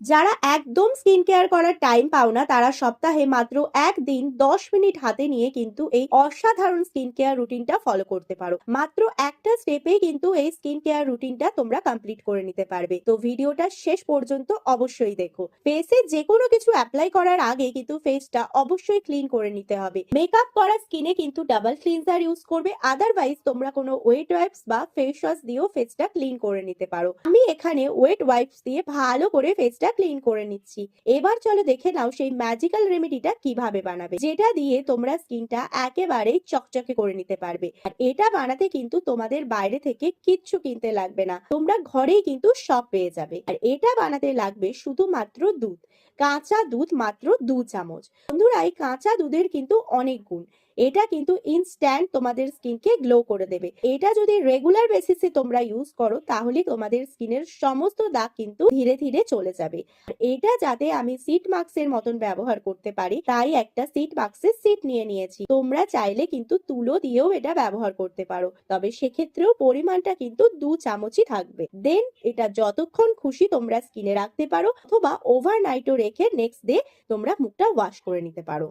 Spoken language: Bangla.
যারা একদম স্কিন কেয়ার করার টাইম পাও না তারা সপ্তাহে মাত্র একদিন 10 মিনিট হাতে নিয়ে কিন্তু এই অসাধারণ স্কিন কেয়ার রুটিনটা ফলো করতে পারো। মাত্র একটা স্টেপে কিন্তু এই স্কিন কেয়ার রুটিনটা তোমরা কমপ্লিট করে নিতে পারবে। তো ভিডিওটা শেষ পর্যন্ত অবশ্যই দেখো। ফেসে যে কোনো কিছু অ্যাপ্লাই করার আগে কিন্তু ফেসটা অবশ্যই ক্লিন করে নিতে হবে। মেকআপ করা স্কিনে কিন্তু ডাবল ক্লিনজার ইউজ করবে, আদারওয়াইজ তোমরা কোনো ওয়েট ওয়াইপস বা ফেস ওয়াশ দিয়েও ফেসটা ক্লিন করে নিতে পারো। আমি এখানে ওয়েট ওয়াইপস দিয়ে ভালো করে ফেসটা ক্লিন করে নিচ্ছি। এবার চলো দেখে নাও সেই ম্যাজিক্যাল রেমেডিটা কিভাবে বানাবে, যেটা দিয়ে তোমরা স্কিনটা একেবারেই চকচকে করে নিতে পারবে। আর এটা বানাতে কিন্তু তোমাদের বাইরে থেকে কিচ্ছু কিনতে লাগবে না, তোমরা ঘরেই কিন্তু সব পেয়ে যাবে। আর এটা বানাতে লাগবে শুধুমাত্র দুধ, কাঁচা দুধ মাত্র 2 চামচ। বন্ধুরা, এই কাঁচা দুধের কিন্তু অনেক গুণ। এটা কিন্তু ইনস্ট্যান্ট তোমাদের স্কিনকে গ্লো করে দেবে। এটা যদি রেগুলার বেসিসে তোমরা ইউজ করো তাহলে তোমাদের স্কিনের সমস্ত দাগ কিন্তু ধীরে ধীরে চলে যাবে। আর এটা যাতে আমি সিট মাস্কের মতন ব্যবহার করতে পারি তাই একটা সিট মাস্কের সিট নিয়ে নিয়েছি। তোমরা চাইলে কিন্তু তুলো দিয়েও এটা ব্যবহার করতে পারো, তবে সেক্ষেত্রেও পরিমাণটা কিন্তু 2 চামচই থাকবে। দেন এটা যতক্ষণ খুশি তোমরা স্কিনে রাখতে পারো অথবা ওভারনাইটও রেখে নেক্সট ডে তোমরা মুখটা ওয়াশ করে নিতে পারো।